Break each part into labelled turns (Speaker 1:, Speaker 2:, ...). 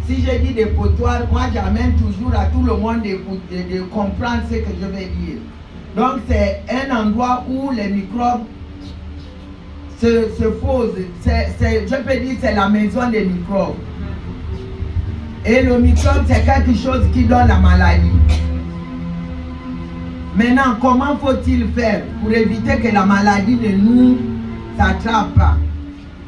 Speaker 1: si je dis des potoirs, moi j'amène toujours à tout le monde de comprendre ce que je vais dire. Donc c'est un endroit où les microbes se posent. Je peux dire c'est la maison des microbes. Et le microbe c'est quelque chose qui donne la maladie. Maintenant, comment faut-il faire pour éviter que la maladie ne nous attrape pas?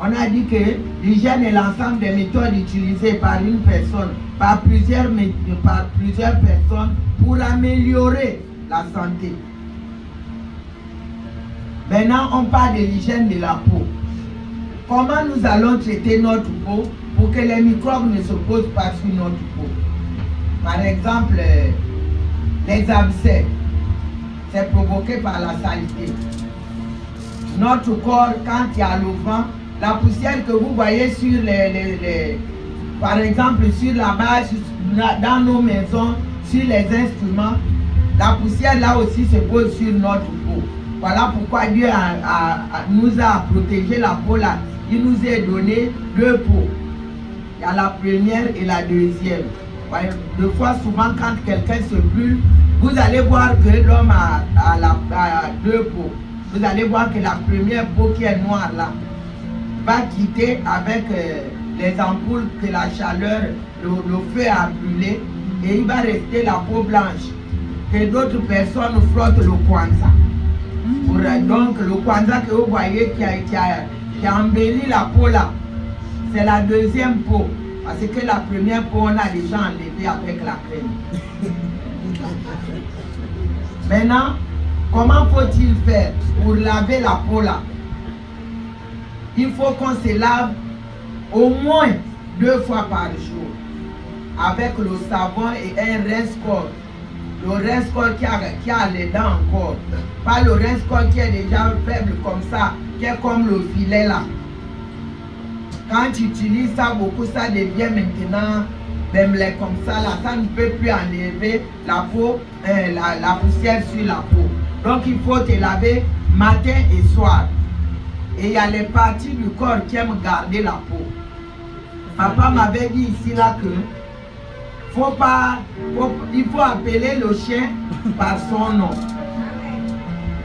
Speaker 1: On a dit que l'hygiène est l'ensemble des méthodes utilisées par une personne, par plusieurs personnes pour améliorer la santé. Maintenant, on parle de l'hygiène de la peau. Comment nous allons traiter notre peau pour que les microbes ne se posent pas sur notre peau? Par exemple, les abcès, c'est provoqué par la saleté. Notre corps, quand il y a le vent, la poussière que vous voyez sur par exemple sur la base, dans nos maisons, sur les instruments, la poussière là aussi se pose sur notre peau. Voilà pourquoi Dieu nous a protégé la peau là. Il nous a donné deux peaux. Il y a la première et la deuxième. Deux fois souvent quand quelqu'un se brûle, vous allez voir que l'homme a deux peaux. Vous allez voir que la première peau qui est noire là va quitter avec les ampoules que la chaleur, le feu a brûlé, et il va rester la peau blanche que d'autres personnes frottent le kwanza. Donc le kwanza que vous voyez qui a embelli la peau là, c'est la deuxième peau, parce que la première peau on a déjà enlevé avec la crème. Maintenant, comment faut-il faire pour laver la peau là? Il faut qu'on se lave au moins 2 fois par jour avec le savon et un rince-corps. Le rince-corps qui a les dents encore. Pas le rince-corps qui est déjà faible comme ça, qui est comme le filet là. Quand tu utilises ça beaucoup, ça devient maintenant comme ça là. Ça ne peut plus enlever la peau, la poussière sur la peau. Donc il faut te laver matin et soir. Et il y a les parties du corps qui aiment garder la peau. Papa m'avait dit ici là que il faut appeler le chien par son nom.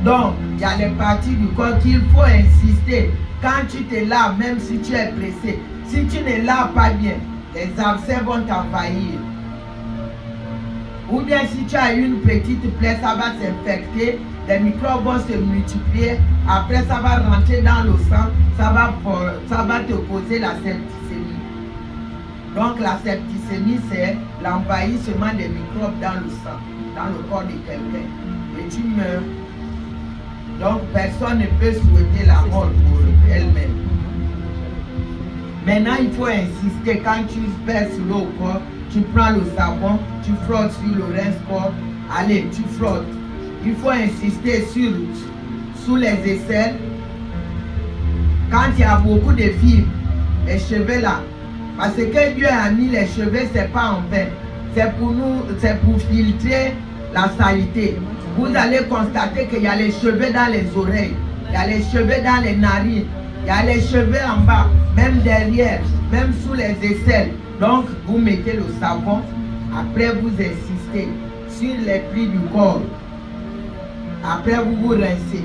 Speaker 1: Donc, il y a les parties du corps qu'il faut insister. Quand tu te laves, même si tu es pressé, si tu ne laves pas bien, les abcès vont t'envahir. Ou bien si tu as une petite plaie, ça va s'infecter, les microbes vont se multiplier, après ça va rentrer dans le sang, ça va te causer la septicémie. Donc la septicémie, c'est l'envahissement des microbes dans le sang, dans le corps de quelqu'un. Et tu meurs. Donc personne ne peut souhaiter la mort pour elle-même. Maintenant, il faut insister, quand tu verses l'eau au corps, tu prends le savon, tu frottes sur le rince-corps, allez, tu frottes. Il faut insister sous les aisselles. Quand il y a beaucoup de fibres, les cheveux là, parce que Dieu a mis les cheveux, c'est pas en vain. C'est pour filtrer la saleté. Vous allez constater qu'il y a les cheveux dans les oreilles, il y a les cheveux dans les narines, il y a les cheveux en bas, même derrière, même sous les aisselles. Donc, vous mettez le savon, après vous insistez sur les plis du corps. Après, vous vous rincez.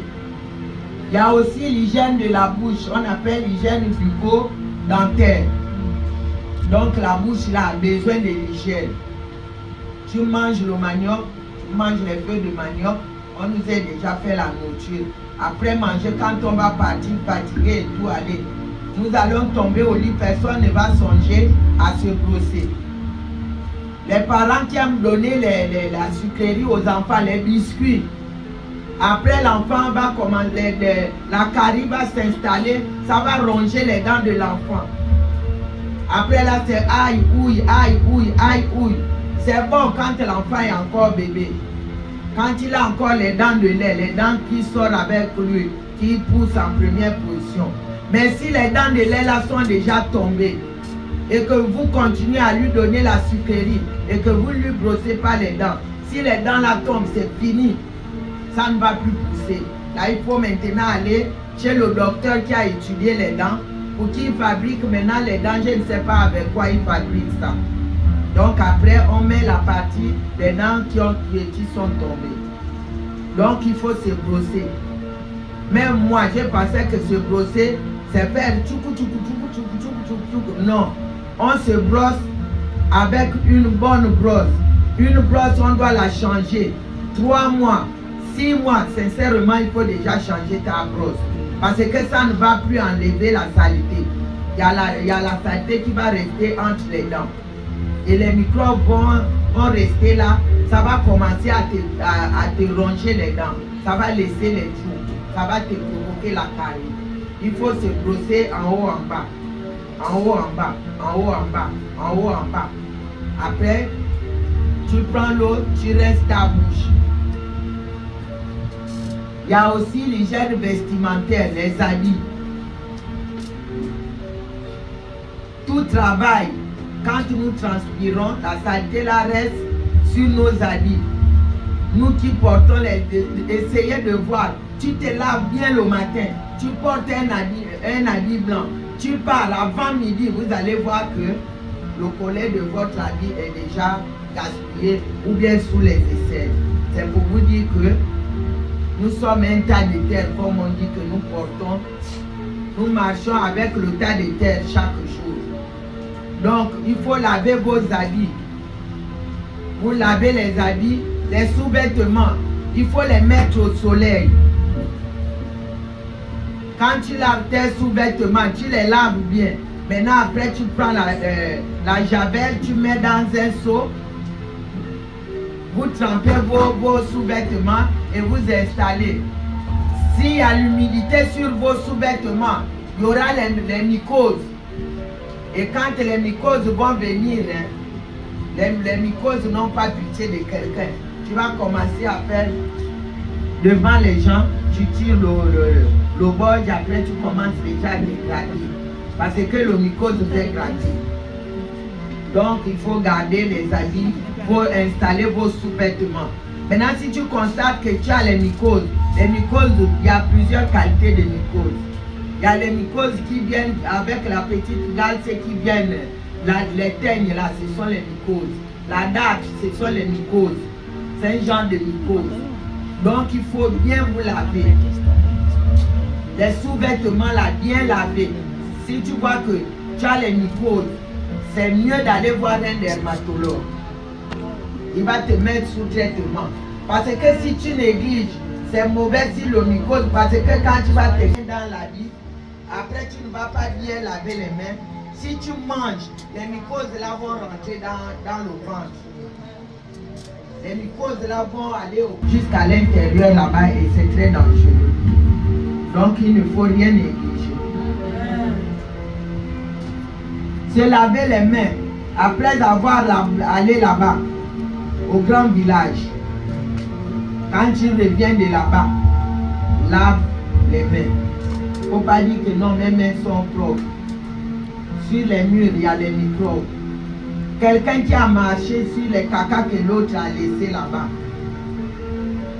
Speaker 1: Il y a aussi l'hygiène de la bouche, on appelle l'hygiène bucco-dentaire. Donc, la bouche là a besoin de l'hygiène. Tu manges le manioc, tu manges les feuilles de manioc, on nous a déjà fait la nourriture. Après manger, quand on va partir fatigué et tout aller, nous allons tomber au lit, personne ne va songer à se brosser. Les parents qui aiment donner la sucrerie aux enfants, les biscuits. Après l'enfant va commander, la carie va s'installer, ça va ronger les dents de l'enfant. Après là c'est aïe, ouille, aïe, ouille, aïe, ouille. C'est bon quand l'enfant est encore bébé. Quand il a encore les dents de lait, les dents qui sortent avec lui, qui poussent en première position. Mais si les dents de lait là sont déjà tombées et que vous continuez à lui donner la sucrerie et que vous ne lui brossez pas les dents, si les dents là tombent, c'est fini. Ça ne va plus pousser. Là, il faut maintenant aller chez le docteur qui a étudié les dents pour qui il fabrique maintenant les dents, je ne sais pas avec quoi il fabrique ça. Donc après, on met la partie des dents qui sont tombées. Donc il faut se brosser. Même moi, je pensais que se brosser, c'est faire tchoukou tchoukou tchoukou tchoukou tchoukou tchoukou. Non, on se brosse avec une bonne brosse. Une brosse, on doit la changer. 3 mois, 6 mois, sincèrement, il faut déjà changer ta brosse. Parce que ça ne va plus enlever la saleté. Il y a la saleté qui va rester entre les dents. Et les microbes vont rester là. Ça va commencer à te ronger les dents. Ça va laisser les trous. Ça va te provoquer la carie. Il faut se brosser en haut, en bas. En haut, en bas. En haut, en bas. En haut, en bas. Après, tu prends l'eau, tu restes ta bouche. Il y a aussi l'hygiène vestimentaire, les habits. Tout travail, quand nous transpirons, la saleté là reste sur nos habits. Nous qui portons essayez de voir, tu te laves bien le matin, tu portes un habit blanc, tu pars avant midi, vous allez voir que le collet de votre habit est déjà gaspillé ou bien sous les aisselles. C'est pour vous dire que nous sommes un tas de terre, comme on dit que nous portons. Nous marchons avec le tas de terre chaque jour. Donc, il faut laver vos habits. Vous lavez les habits, les sous-vêtements, il faut les mettre au soleil. Quand tu laves tes sous-vêtements, tu les laves bien. Maintenant, après, tu prends la javel, tu mets dans un seau. Vous trempez vos sous-vêtements et vous installez. S'il y a l'humidité sur vos sous-vêtements, il y aura les mycoses. Et quand les mycoses vont venir, les mycoses n'ont pas pitié de quelqu'un. Tu vas commencer à faire devant les gens, tu tires le bord, après tu commences déjà à dégrader. Parce que le mycose fait gratter. Donc il faut garder les habits, il faut installer vos sous-vêtements. Maintenant, si tu constates que tu as les mycoses, il y a plusieurs qualités de mycoses. Il y a les mycoses qui viennent avec la petite gale, ceux qui viennent, les teignes là, ce sont les mycoses. La date, ce sont les mycoses. C'est un genre de mycose. Donc il faut bien vous laver. Les sous-vêtements là, bien lavés. Si tu vois que tu as les mycoses, c'est mieux d'aller voir un dermatologue. Il va te mettre sous traitement. Parce que si tu négliges, c'est mauvais si le mycose, parce que quand tu vas te mettre dans la vie, après tu ne vas pas bien laver les mains. Si tu manges, les mycoses là vont rentrer dans le ventre. Les mycoses là vont aller jusqu'à l'intérieur là-bas et c'est très dangereux. Donc il ne faut rien négliger. Se laver les mains après avoir allé là-bas au grand village. Quand tu reviens de là-bas, lave les mains. Il ne faut pas dire que non, mes mains sont propres. Sur les murs, il y a les microbes. Quelqu'un qui a marché sur les caca que l'autre a laissé là-bas.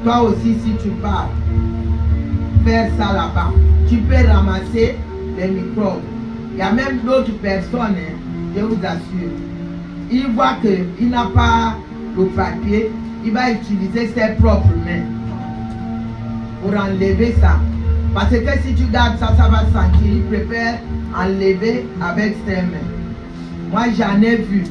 Speaker 1: Toi aussi, si tu pars, faire ça là-bas, tu peux ramasser les microbes. Il y a même d'autres personnes, je vous assure. Il voit qu'il n'a pas le papier, il va utiliser ses propres mains pour enlever ça. Parce que si tu gardes ça, ça va sentir. Il préfère enlever avec ses mains. Moi, j'en ai vu.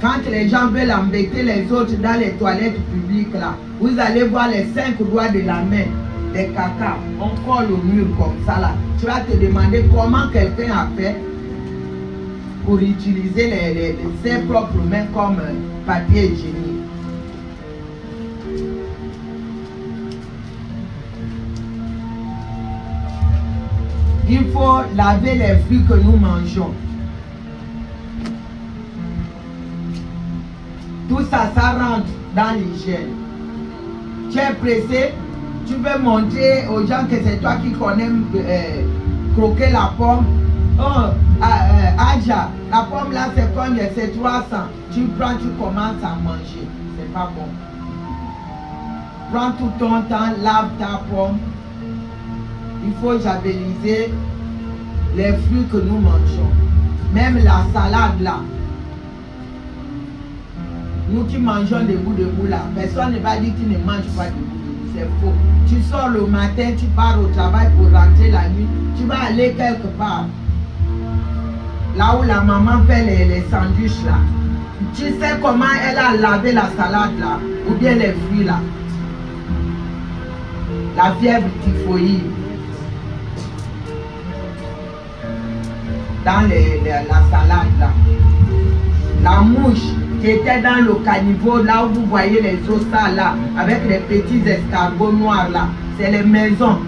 Speaker 1: Quand les gens veulent embêter les autres dans les toilettes publiques, là, vous allez voir les 5 doigts de la main, des caca. On colle au mur comme ça, là. Tu vas te demander comment quelqu'un a fait pour utiliser ses propres mains comme papier hygiénique. Il faut laver les fruits que nous mangeons. Tout ça, ça rentre dans l'hygiène. Tu es pressé, tu veux montrer aux gens que c'est toi qui connais croquer la pomme. Oh, Adja, la pomme là c'est combien? C'est 300. Tu prends, tu commences à manger. C'est pas bon. Prends tout ton temps, lave ta pomme. Il faut javeliser les fruits que nous mangeons. Même la salade là. Nous qui mangeons debout là, personne ne va dire qu'il ne mange pas debout. C'est faux. Tu sors le matin, tu pars au travail pour rentrer la nuit, tu vas aller quelque part. Là où la maman fait les sandwichs là. Tu sais comment elle a lavé la salade là, ou bien les fruits là. La fièvre typhoïde. Dans la salade là. La mouche qui était dans le caniveau, là où vous voyez les os là, avec les petits escargots noirs là, c'est les maisons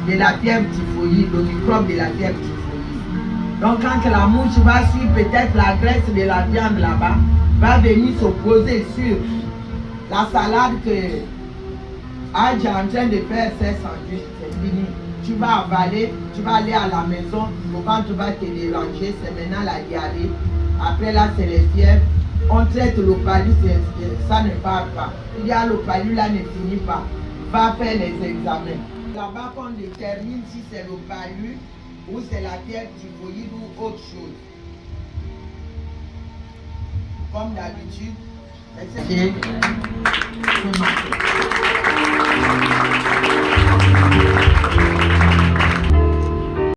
Speaker 1: de la fièvre typhoïde, le microbe de la fièvre typhoïde. Donc quand la mouche va suivre peut-être la graisse de la viande là-bas, va venir se poser sur la salade que Adja est en train de faire ses sandwichs, c'est fini. Tu vas avaler, tu vas aller à la maison, le ventre va te déranger, c'est maintenant la diarrhée. Après là, c'est les fièvres. On traite le palu, ça ne part pas. Il y a le palu là, ne finit pas. Va faire les examens. Là-bas qu'on détermine si c'est le palu ou c'est la fièvre typhoïde ou autre chose. Comme d'habitude.